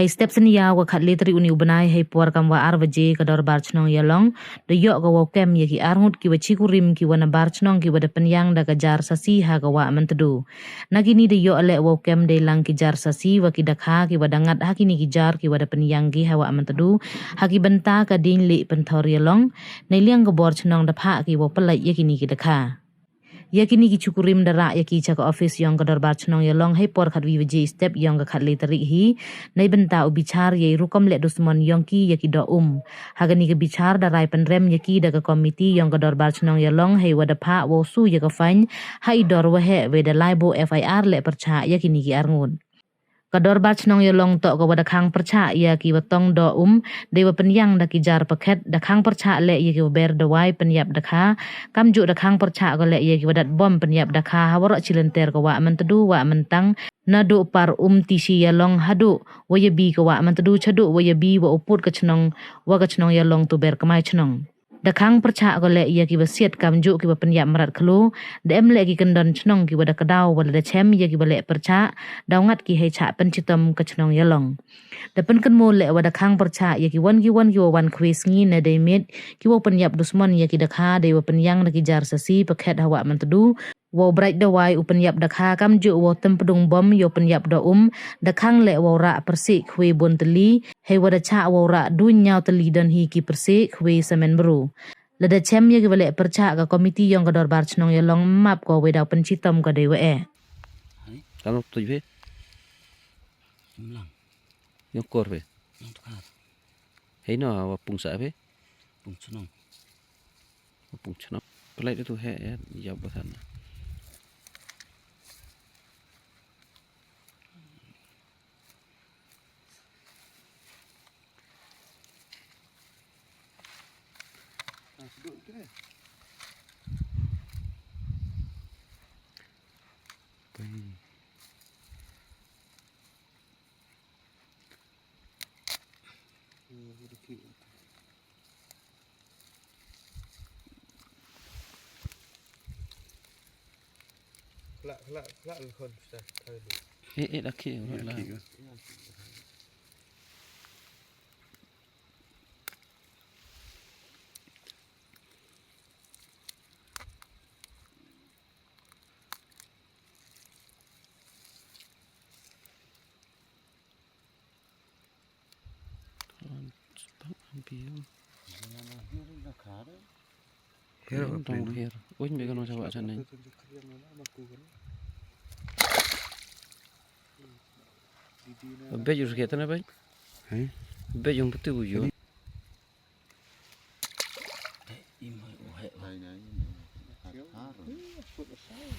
Hey step seni ya wa khat letri uni ubanai hey por kam wa arwaje ka dor barchnong yalong de yo ga wa kem ye ki arngut ki wachi kurim ki wana barchnong ki wada penyang da ka jar sasi ha ga wa mantedu nagini de yo ale wa kem de lang ki jar sasi wa ki dakha ki wada ngat ha kini ki jar ki wada penyang ki ha wa mantedu ha ki benta ka din li penthor yalong nei liang ga barchnong da pha ki wa palai ye kini ki dakha yakini ki chukurim dara yaki chaka office yang kadar barchnong yalong hey por khat wiwaji step yang ka khat letari hi nei benta ubichar ye rukom le dusmon yongki yaki do hagani ke bichar darai penrem yaki daga komiti yang kadar barchnong yalong hey wada pha wo su yaka fain hai dor wa he we da laibo FIR le percha yakini ki arngun kador barchnong yalong to ka wada khang percha ya ki watong do dewa penyang da ki jar paket da khang percha le ye ki ber da wai penyap da kha kamju da khang percha ko le ye ki wadat bom penyap da kha hawara chilenter ko wa mantedu wa mentang nadu par tisi yalong hadu wa ye bi ko wa mantedu chadu wa ye bi wa uput ka chnong wa ka chnong yalong tu ber kamai chnong da khang percha ko le ye ki wasiat kamju ki wa penyap marat khlu da em le ki kendon chnong ki wada kadaw wala da chem ye ki bale percha dawngat ki he cha penchitom ka chnong yalong da pen kan mo le wada khang percha ye ki wan wan quiz ngi na de mit ki wo penyap dusmon ye ki da kha de wa penyang da ki jar sasi pakhet hawa mantedu wo bright da wai upenyap da kha kamju wo tempedung bom yo penyap da da khang le wo ra persik khwe bon teli he wada cha wo ra du nyaw teli dan hi ki persik khwe semen bru lada chem ye ki bale percha ka komiti yang kador barchnong yalong map ko we da penchitom ka dewa Kalau tu je, Sembilan. yang kor be. Yang tukar. Hei no, wapung sa be, Pung senang. wapung chenap. Pelai itu he ya, jabatan. Duduk tu kan. Kelak kon sudah tahu. Laki lah. Here. Uin be kono sawa sana. Be jur kita na bay. Be jung betu yo. Imai oh hai.